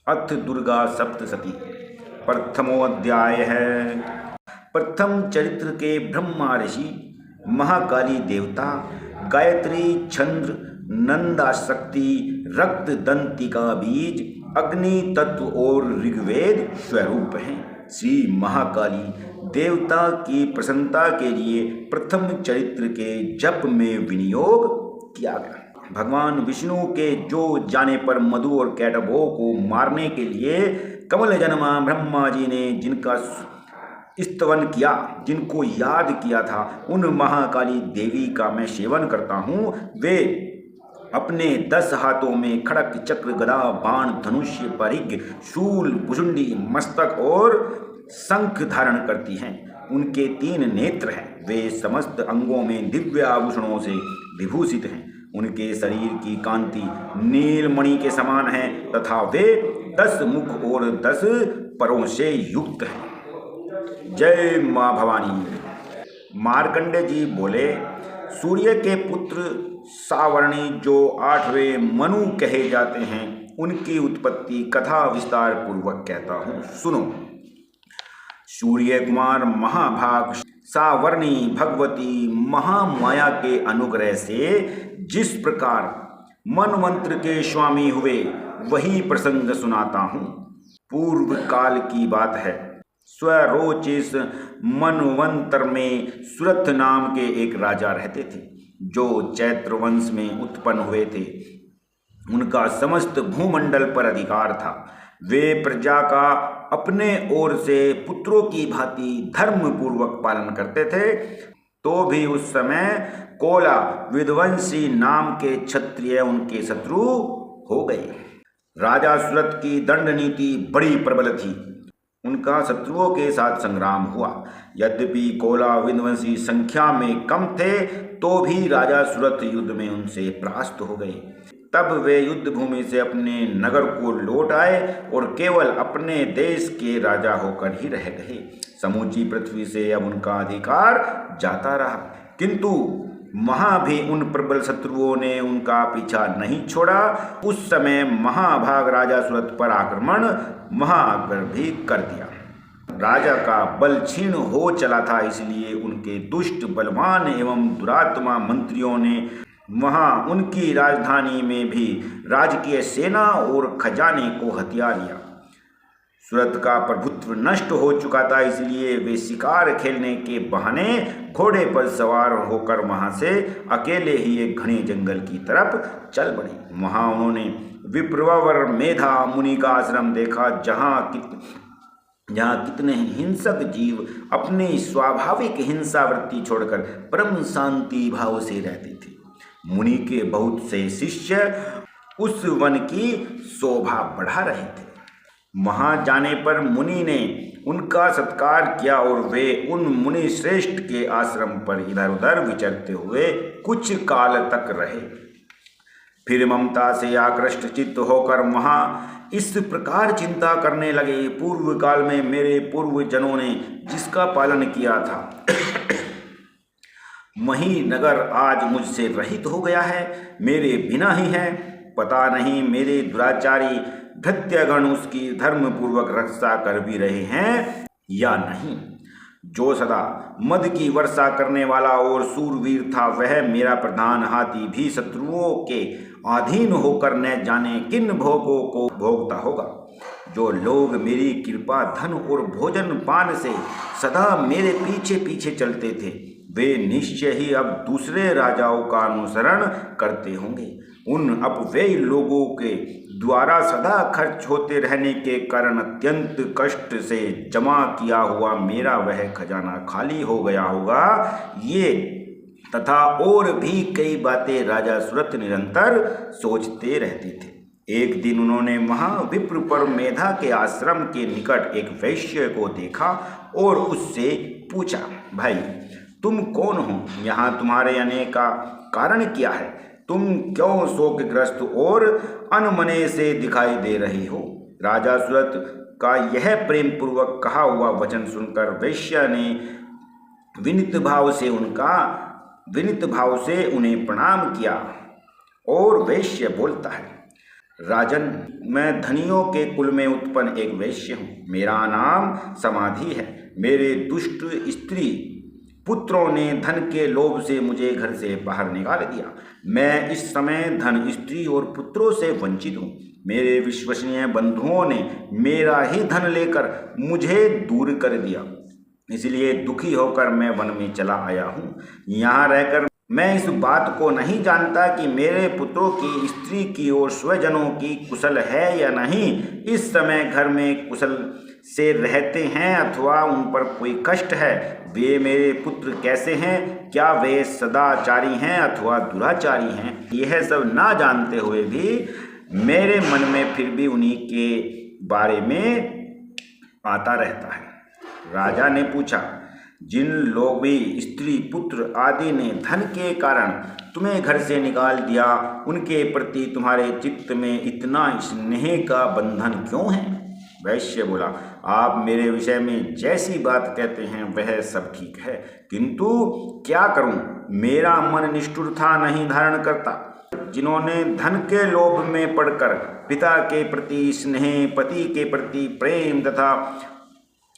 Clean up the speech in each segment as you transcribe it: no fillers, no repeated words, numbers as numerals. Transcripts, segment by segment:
अथ दुर्गा सप्तशती। प्रथमोऽध्याय है। प्रथम चरित्र के ब्रह्मा ऋषि, महाकाली देवता, गायत्री छंद्र, नंदा शक्ति, रक्त दंतिका बीज, अग्नि तत्व और ऋग्वेद स्वरूप हैं। श्री महाकाली देवता की प्रसन्नता के लिए प्रथम चरित्र के जप में विनियोग किया गया। भगवान विष्णु के जो जाने पर मधु और कैटबों को मारने के लिए कमल जन्मा ब्रह्मा जी ने जिनका स्तवन किया, जिनको याद किया था, उन महाकाली देवी का मैं सेवन करता हूँ। वे अपने 10 हाथों में खड़क, चक्र, गदा, बाण, धनुष्य, परिघ, शूल, भुजुंडी, मस्तक और शंख धारण करती हैं। उनके 3 नेत्र हैं। वे समस्त अंगों में दिव्य आभूषणों से विभूषित हैं। उनके शरीर की कांति नीलमणि के समान है तथा वे 10 मुख और 10 परों से युक्त हैं। जय माँ भवानी। मार्कंडे जी बोले, सूर्य के पुत्र सावर्णी जो 8वें मनु कहे जाते हैं, उनकी उत्पत्ति कथा विस्तार पूर्वक कहता हूँ, सुनो। सूर्य कुमार महाभाग सावर्णी भगवती महामाया के अनुग्रह से जिस प्रकार मनवंत्र के स्वामी हुए, वही प्रसंग सुनाता हूँ। पूर्व काल की बात है। स्वरोचिस मनवंतर में सुरथ नाम के एक राजा रहते थे, जो चैत्र वंश में उत्पन्न हुए थे। उनका समस्त भूमंडल पर अधिकार था। वे प्रजा का अपने ओर से पुत्रों की भांति धर्म पूर्वक पालन करते थे। तो भी उस समय कोला विध्वंसी नाम के क्षत्रिय उनके शत्रु हो गए। राजा सुरथ की दंड नीति बड़ी प्रबल थी। उनका शत्रुओं के साथ संग्राम हुआ। यद्यपि कोला विध्वंसी संख्या में कम थे, तो भी राजा सुरथ युद्ध में उनसे परास्त हो गए। तब वे युद्ध भूमि से अपने नगर को लौट आए और केवल अपने देश के राजा होकर ही रह गए। समूची पृथ्वी से अब उनका अधिकार जाता रहा, किंतु वहां भी उन प्रबल शत्रुओं ने उनका पीछा नहीं छोड़ा। उस समय महाभाग राजा सुरथ पर आक्रमण महाअग्र भी कर दिया। राजा का बल क्षीण हो चला था, इसलिए उनके दुष्ट, बलवान एवं दुरात्मा मंत्रियों ने वहां उनकी राजधानी में भी राजकीय सेना और खजाने को हथिया लिया। सुरथ का प्रभुत्व नष्ट हो चुका था, इसलिए वे शिकार खेलने के बहाने घोड़े पर सवार होकर वहां से अकेले ही एक घने जंगल की तरफ चल पड़े। वहां उन्होंने विप्रवर मेधा मुनि का आश्रम देखा, जहां कितने हिंसक जीव अपनी स्वाभाविक हिंसावृत्ति छोड़कर परम शांति भाव से रहते थे। मुनि के बहुत से शिष्य उस वन की शोभा बढ़ा रहे थे। वहां जाने पर मुनि ने उनका सत्कार किया और वे उन मुनि श्रेष्ठ के आश्रम पर इधर उधर विचरते हुए कुछ काल तक रहे। फिर ममता से आकृष्ट चित्त होकर वहां इस प्रकार चिंता करने लगे, पूर्व काल में मेरे पूर्व जनों ने जिसका पालन किया था, वही नगर आज मुझसे रहित हो गया है, मेरे बिना ही है। पता नहीं मेरे दुराचारी भृत्यगण उसकी धर्म पूर्वक रक्षा कर भी रहे हैं या नहीं। जो सदा मद की वर्षा करने वाला और सूरवीर था, वह मेरा प्रधान हाथी भी शत्रुओं के अधीन होकर न जाने किन भोगों को भोगता होगा। जो लोग मेरी कृपा, धन और भोजन पान से सदा मेरे पीछे पीछे चलते थे, वे निश्चय ही अब दूसरे राजाओं का अनुसरण करते होंगे। उन अपव्ययी लोगों के द्वारा सदा खर्च होते रहने के कारण अत्यंत कष्ट से जमा किया हुआ मेरा वह खजाना खाली हो गया होगा। ये तथा और भी कई बातें राजा सुरथ निरंतर सोचते रहते थे। एक दिन उन्होंने वहां विप्रपर मेधा के आश्रम के निकट एक वैश्य को देखा और उससे पूछा, भाई तुम कौन हो? यहाँ तुम्हारे आने का कारण क्या है? तुम क्यों शोकग्रस्त और अनमने से दिखाई दे रही हो? राजा सुरथ का यह प्रेम पूर्वक कहा हुआ वचन सुनकर वैश्य ने विनीत भाव से उन्हें प्रणाम किया और वैश्य बोलता है, राजन, मैं धनियों के कुल में उत्पन्न एक वैश्य हूँ। मेरा नाम समाधि है। मेरे दुष्ट स्त्री पुत्रों ने धन के लोभ से मुझे घर से बाहर निकाल दिया। मैं इस समय धन, स्त्री और पुत्रों से वंचित हूँ। मेरे विश्वसनीय बंधुओं ने मेरा ही धन लेकर मुझे दूर कर दिया, इसलिए दुखी होकर मैं वन में चला आया हूँ। यहाँ रहकर मैं इस बात को नहीं जानता कि मेरे पुत्रों की, स्त्री की और स्वजनों की कुशल है या नहीं। इस समय घर में कुशल से रहते हैं अथवा उन पर कोई कष्ट है। वे मेरे पुत्र कैसे हैं? क्या वे सदाचारी हैं अथवा दुराचारी हैं? यह सब ना जानते हुए भी मेरे मन में फिर भी उन्हीं के बारे में आता रहता है। राजा ने पूछा, जिन लोभी, स्त्री, पुत्र आदि ने धन के कारण तुम्हें घर से निकाल दिया, उनके प्रति तुम्हारे चित्त में इतना स्नेह का बंधन क्यों है? वैश्य बोला, आप मेरे विषय में जैसी बात कहते हैं वह सब ठीक है, किंतु क्या करूं, मेरा मन निष्ठुरता नहीं धारण करता। जिन्होंने धन के लोभ में पड़कर पिता के प्रति स्नेह, पति के प्रति प्रेम तथा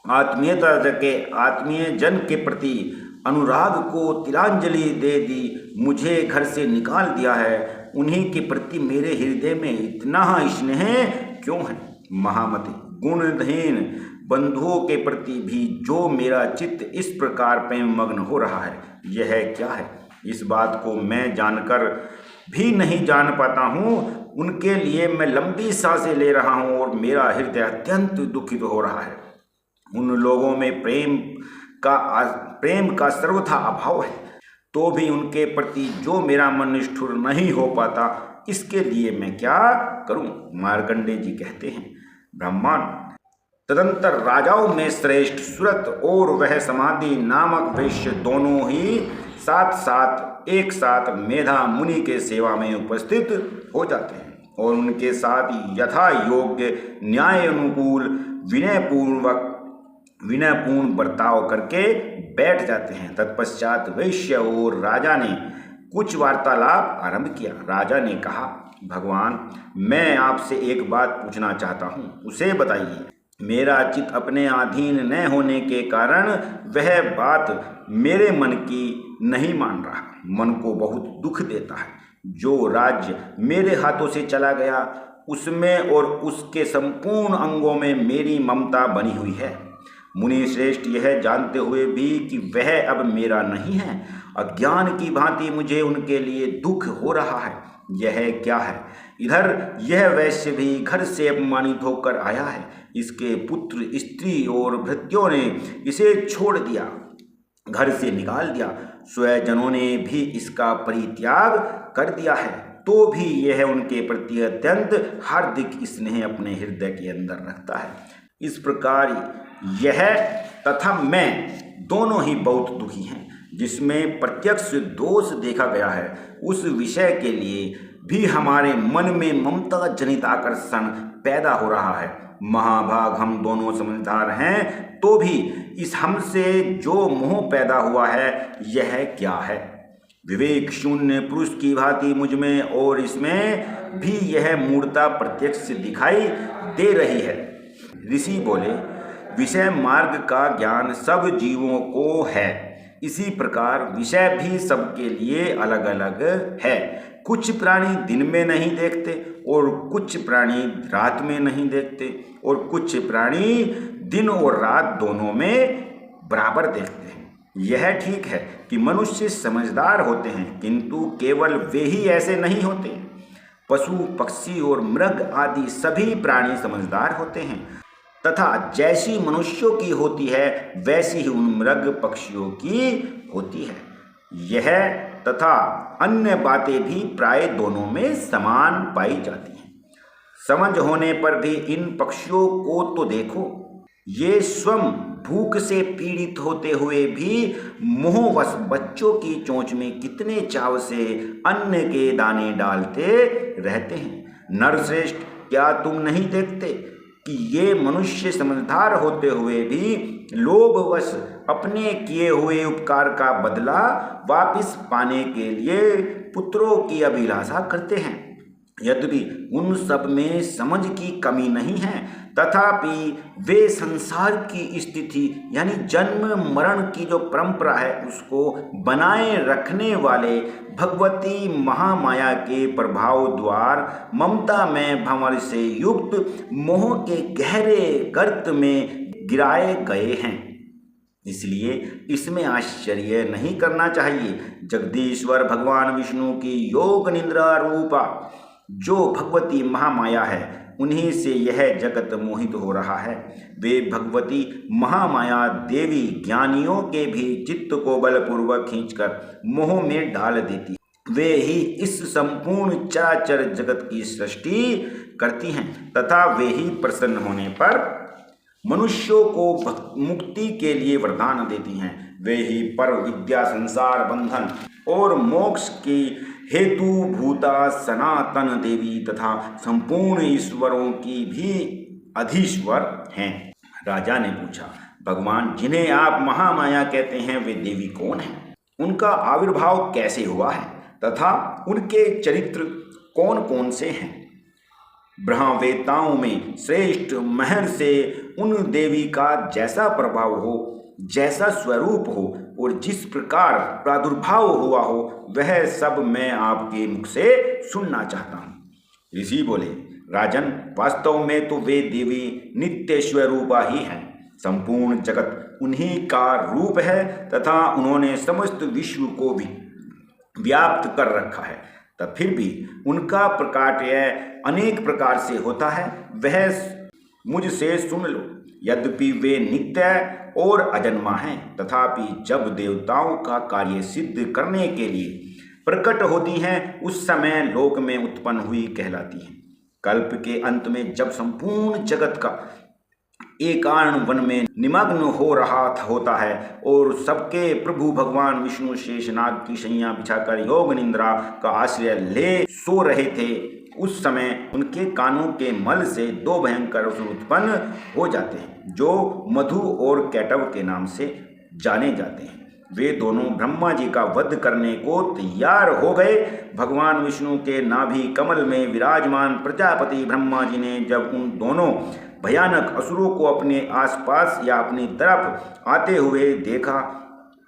आत्मीय जन के प्रति अनुराग को तिलांजलि दे दी, मुझे घर से निकाल दिया है, उन्हीं के प्रति मेरे हृदय में इतना स्नेह क्यों है? महामति, गुणहीन बंधुओं के प्रति भी जो मेरा चित्त इस प्रकार प्रेम मग्न हो रहा है, यह क्या है? इस बात को मैं जानकर भी नहीं जान पाता हूँ। उनके लिए मैं लंबी सांसें ले रहा हूँ और मेरा हृदय अत्यंत दुखित हो रहा है। उन लोगों में प्रेम का सर्वथा अभाव है, तो भी उनके प्रति जो मेरा मन निष्ठुर नहीं हो पाता, इसके लिए मैं क्या करूं? मार्कंडेय जी कहते हैं, ब्राह्मण, तदंतर राजाओं में श्रेष्ठ सुरत और वह समाधि नामक वैश्य दोनों ही एक साथ मेधा मुनि के सेवा में उपस्थित हो जाते हैं और उनके साथ यथा योग्य न्याय अनुकूल विनयपूर्ण बर्ताव करके बैठ जाते हैं। तत्पश्चात वैश्य और राजा ने कुछ वार्तालाप आरंभ किया। राजा ने कहा, भगवान, मैं आपसे एक बात पूछना चाहता हूँ, उसे बताइए। मेरा चित्त अपने अधीन न होने के कारण वह बात मेरे मन की नहीं मान रहा, मन को बहुत दुख देता है। जो राज्य मेरे हाथों से चला गया, उसमें और उसके संपूर्ण अंगों में मेरी ममता बनी हुई है। मुनि श्रेष्ठ, यह जानते हुए भी कि वह अब मेरा नहीं है, अज्ञान की भांति मुझे उनके लिए दुख हो रहा है। यह क्या है? इधर यह वैश्य भी घर से अपमानित होकर आया है। इसके पुत्र, स्त्री और भृत्यों ने इसे छोड़ दिया, घर से निकाल दिया। स्वजनों ने भी इसका परित्याग कर दिया है, तो भी यह उनके प्रति अत्यंत हार्दिक स्नेह अपने हृदय के अंदर रखता है। इस प्रकार यह तथा मैं दोनों ही बहुत दुखी हैं। जिसमें प्रत्यक्ष दोष देखा गया है, उस विषय के लिए भी हमारे मन में ममता जनित आकर्षण पैदा हो रहा है। महाभाग, हम दोनों समझदार हैं, तो भी इस हमसे जो मोह पैदा हुआ है, यह क्या है? विवेक शून्य पुरुष की भांति मुझ में और इसमें भी यह मूर्ता प्रत्यक्ष दिखाई दे रही है। ऋषि बोले, विषय मार्ग का ज्ञान सब जीवों को है, इसी प्रकार विषय भी सबके लिए अलग अलग है। कुछ प्राणी दिन में नहीं देखते और कुछ प्राणी रात में नहीं देखते और कुछ प्राणी दिन और रात दोनों में बराबर देखते हैं। यह ठीक है कि मनुष्य समझदार होते हैं, किंतु केवल वे ही ऐसे नहीं होते। पशु, पक्षी और मृग आदि सभी प्राणी समझदार होते हैं तथा जैसी मनुष्यों की होती है वैसी ही उन मृग पक्षियों की होती है। यह तथा अन्य बातें भी प्राय दोनों में समान पाई जाती हैं। समझ होने पर भी इन पक्षियों को तो देखो, ये स्वयं भूख से पीड़ित होते हुए भी मोहवश बच्चों की चोंच में कितने चाव से अन्न के दाने डालते रहते हैं। नरश्रेष्ठ, क्या तुम नहीं देखते कि ये मनुष्य समझदार होते हुए भी लोभवश अपने किए हुए उपकार का बदला वापस पाने के लिए पुत्रों की अभिलाषा करते हैं? यद्यपि उन सब में समझ की कमी नहीं है, तथापि वे संसार की स्थिति यानी जन्म मरण की जो परंपरा है उसको बनाए रखने वाले भगवती महामाया के प्रभाव द्वार ममता में भंवर से युक्त मोह के गहरे गर्त में गिराए गए हैं। इसलिए इसमें आश्चर्य नहीं करना चाहिए। जगदीश्वर भगवान विष्णु की योग निद्रा रूपा जो भगवती महामाया है उन्हीं से यह जगत मोहित हो रहा है। वे भगवती महामाया देवी ज्ञानियों के भी चित्त को बलपूर्वक खींचकर मोह में डाल देती। वे ही इस संपूर्ण चराचर जगत की सृष्टि करती हैं तथा वे ही प्रसन्न होने पर मनुष्यों को मुक्ति के लिए वरदान देती हैं। वे ही पर विद्या संसार बंधन और मोक्ष की हेतु भूता सनातन देवी तथा संपूर्ण ईश्वरों की भी अधीश्वर हैं। राजा ने पूछा, भगवान जिन्हें आप महामाया कहते हैं वे देवी कौन हैं? उनका आविर्भाव कैसे हुआ है तथा उनके चरित्र कौन कौन से हैं? ब्रह्मवेताओं में श्रेष्ठ महर से उन देवी का जैसा प्रभाव हो, जैसा स्वरूप हो और जिस प्रकार प्रादुर्भाव हुआ हो वह सब मैं आपके मुख से सुनना चाहता हूँ। ऋषि बोले, राजन वास्तव में तो वे देवी नित्य स्वरूपा ही हैं। संपूर्ण जगत उन्हीं का रूप है तथा उन्होंने समस्त विश्व को भी व्याप्त कर रखा है। तब फिर भी उनका प्रकाट्य अनेक प्रकार से होता है, वह मुझसे सुन लो। यद्यपि वे नित्य और अजन्मा हैं, तथापि जब देवताओं का कार्य सिद्ध करने के लिए प्रकट होती हैं उस समय लोक में उत्पन्न हुई कहलाती हैं। कल्प के अंत में जब संपूर्ण जगत का एकारण वन में निमग्न हो रहा होता है और सबके प्रभु भगवान विष्णु शेषनाग की शैया बिछाकर योग निद्रा का आश्रय ले सो रहे थे, उस समय उनके कानों के मल से दो भयंकर असुर उत्पन्न हो जाते हैं जो मधु और कैटव के नाम से जाने जाते हैं। वे दोनों ब्रह्मा जी का वध करने को तैयार हो गए। भगवान विष्णु के नाभि कमल में विराजमान प्रजापति ब्रह्मा जी ने जब उन दोनों भयानक असुरों को अपने आसपास या अपनी तरफ आते हुए देखा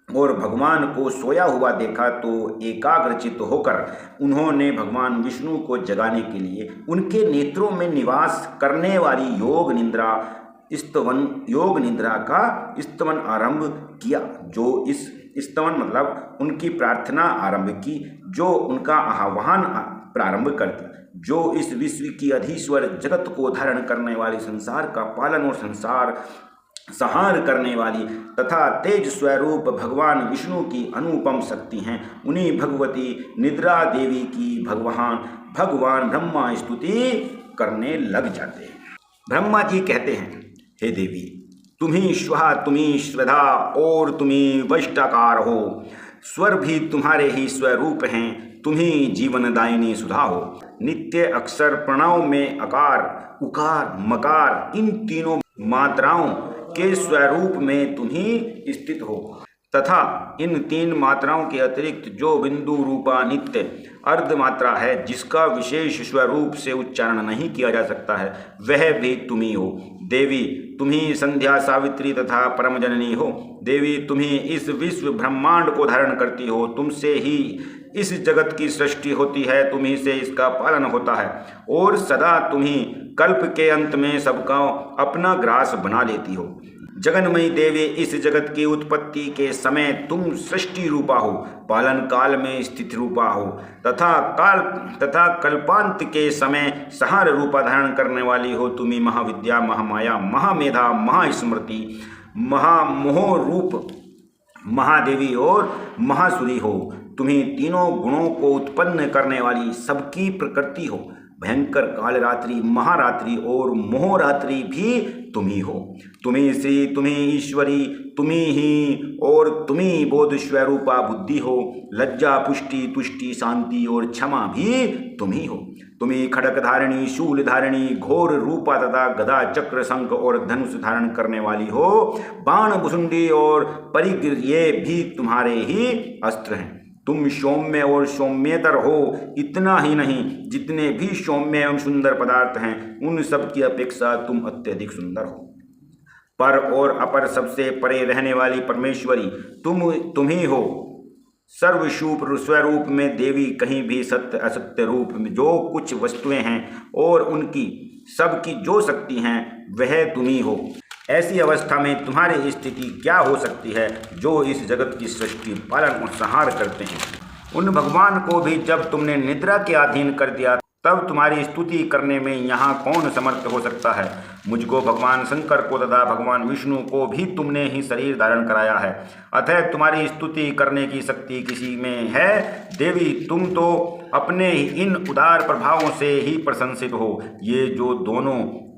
और भगवान को सोया हुआ देखा तो एकाग्रचित होकर उन्होंने भगवान विष्णु को जगाने के लिए उनके नेत्रों में निवास करने वाली योग निद्रा का स्तवन आरंभ किया। जो इस स्तवन मतलब उनकी प्रार्थना आरंभ की, जो उनका आह्वान प्रारंभ कर दिया, जो इस विश्व की अधीश्वर जगत को धारण करने वाली, संसार का पालन और संसार संहार करने वाली तथा तेज स्वरूप भगवान विष्णु की अनुपम शक्ति हैं। उन्हीं भगवती निद्रा देवी की भगवान ब्रह्मा स्तुति करने लग जाते हैं। ब्रह्मा जी कहते हैं, हे देवी, तुम्ही स्वाहा, तुम्ही श्रद्धा और तुम्ही वैष्टाकार हो। स्वर भी तुम्हारे ही स्वरूप हैं। तुम्ही जीवनदायिनी सुधा हो। नित्य अक्षर प्रणव में अकार उकार मकार इन तीनों मात्राओं के स्वरूप में तुम्ही स्थित हो तथा इन तीन मात्राओं के अतिरिक्त जो बिंदु रूपा नित्य अर्ध मात्रा है जिसका विशेष स्वरूप से उच्चारण नहीं किया जा सकता है, वह भी तुम्ही हो। देवी, तुम्ही संध्या सावित्री तथा परम जननी हो। देवी, तुम्ही इस विश्व ब्रह्मांड को धारण करती हो। तुमसे ही इस जगत की सृष्टि होती है, तुम्ही से इसका पालन होता है और सदा तुम्ही कल्प के अंत में सबका अपना ग्रास बना लेती हो। जगन्मयी देवी, इस जगत की उत्पत्ति के समय तुम सृष्टि रूपा हो, पालन काल में स्थित रूपा हो तथा कल्पांत के समय संहार रूपा धारण करने वाली हो। तुम्ही महाविद्या, महामाया, महामेधा, महास्मृति, महामोह रूप महादेवी और महासुरी हो। तुम्ही तीनों गुणों को उत्पन्न करने वाली सबकी प्रकृति हो। भयंकर कालरात्रि, महारात्रि और मोहरात्रि भी तुम्ही हो। तुम्ही श्री, तुम्ही ईश्वरी, तुम्ही ही और तुम्ही बोध स्वरूपा बुद्धि हो। लज्जा, पुष्टि, तुष्टि, शांति और क्षमा भी तुम्ही हो। तुम्ही खड़क धारिणी, शूल धारिणी, घोर रूपा तथा गदा, चक्र, शंख और धनुष धारण करने वाली हो। बाण, भुसुंडी और परिग्र ये भी तुम्हारे ही अस्त्र हैं। तुम सौम्य और सौम्यतर हो। इतना ही नहीं, जितने भी सौम्य एवं सुंदर पदार्थ हैं उन सब की अपेक्षा तुम अत्यधिक सुंदर हो। पर और अपर सबसे परे रहने वाली परमेश्वरी तुम ही हो। सर्वरूप स्वरूप में देवी, कहीं भी सत्य असत्य रूप में जो कुछ वस्तुएं हैं और उनकी सबकी जो शक्ति हैं वह तुम ही हो। ऐसी अवस्था में तुम्हारी स्थिति क्या हो सकती है जो इस जगत की सृष्टि पालन और संहार करते हैं। उन भगवान को भी जब तुमने निद्रा के अधीन कर दिया तब तुम्हारी स्तुति करने में यहाँ कौन समर्थ हो सकता है। मुझको, भगवान शंकर को तथा भगवान विष्णु को भी तुमने ही शरीर धारण कराया है, अतः तुम्हारी स्तुति करने की शक्ति किसी में है। देवी, तुम तो अपने इन उदार प्रभावों से ही प्रशंसित हो। ये जो दोनों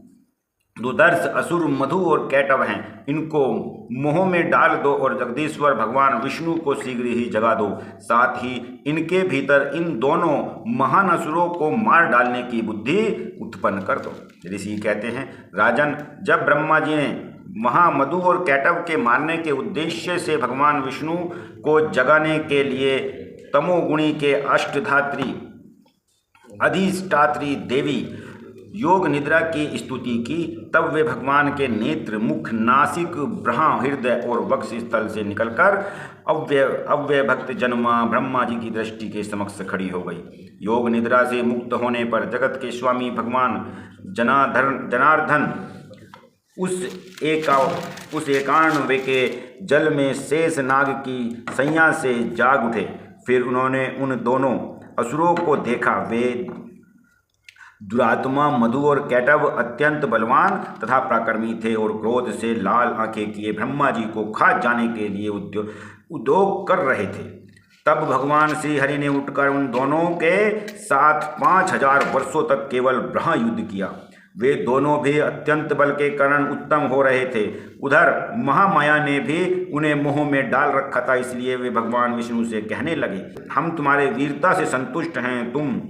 दुदर्श असुर मधु और कैटव हैं, इनको मोह में डाल दो और जगदीश्वर भगवान विष्णु को शीघ्र ही जगा दो। साथ ही इनके भीतर इन दोनों महान असुरों को मार डालने की बुद्धि उत्पन्न कर दो। ऋषि कहते हैं, राजन, जब ब्रह्मा जी ने महामधु और कैटव के मारने के उद्देश्य से भगवान विष्णु को जगाने के लिए तमोगुणी के अष्टधात्री अधिष्ठात्री देवी योग निद्रा की स्तुति की, तब वे भगवान के नेत्र, मुख, नासिक, ब्रहा, हृदय और वक्ष स्थल से निकलकर अव्यय भक्त जन्मा ब्रह्मा जी की दृष्टि के समक्ष खड़ी हो गई। योग निद्रा से मुक्त होने पर जगत के स्वामी भगवान जनार्दन उस एकांत के जल में शेष नाग की सैया से जाग उठे। फिर उन्होंने उन दोनों असुरों को देखा। वे दुरात्मा मधु और कैटव अत्यंत बलवान तथा पराक्रमी थे और क्रोध से लाल आंखें किए ब्रह्मा जी को खा जाने के लिए उद्योग कर रहे थे। तब भगवान श्री हरि ने उठकर उन दोनों के साथ 5000 वर्षों तक केवल ब्रह्म युद्ध किया। वे दोनों भी अत्यंत बल के कारण उत्तम हो रहे थे। उधर महामाया ने भी उन्हें मोह में डाल रखा था, इसलिए वे भगवान विष्णु से कहने लगे, हम तुम्हारे वीरता से संतुष्ट हैं, तुम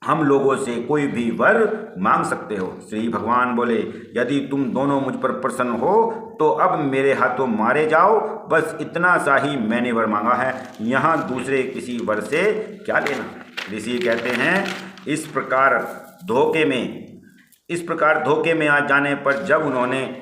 हम लोगों से कोई भी वर मांग सकते हो। श्री भगवान बोले, यदि तुम दोनों मुझ पर प्रसन्न हो तो अब मेरे हाथों मारे जाओ, बस इतना सा ही मैंने वर मांगा है, यहाँ दूसरे किसी वर से क्या लेना। ऋषि कहते हैं, इस प्रकार धोखे में आ जाने पर जब उन्होंने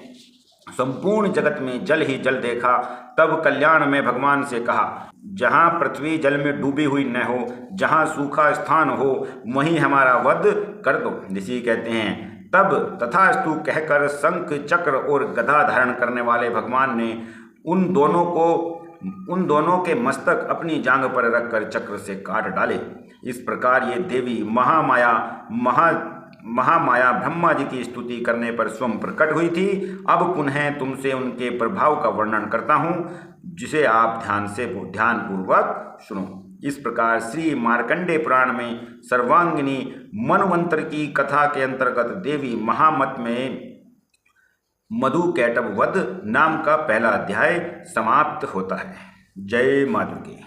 संपूर्ण जगत में जल ही जल देखा, तब कल्याण में भगवान से कहा, जहाँ पृथ्वी जल में डूबी हुई न हो, जहाँ सूखा स्थान हो, वहीं हमारा वध कर दो। ऋषि कहते हैं, तब तथास्तु कहकर शंख, चक्र और गदा धारण करने वाले भगवान ने उन दोनों के मस्तक अपनी जांघ पर रखकर चक्र से काट डाले। इस प्रकार ये देवी महामाया ब्रह्मा जी की स्तुति करने पर स्वयं प्रकट हुई थी। अब पुनः तुमसे उनके प्रभाव का वर्णन करता हूँ, जिसे आप ध्यानपूर्वक सुनो। इस प्रकार श्री मार्कंडेय पुराण में सर्वांगिनी मनवंतर की कथा के अंतर्गत देवी महामत में मधु कैटव वध नाम का पहला अध्याय समाप्त होता है। जय माँ दुर्गे।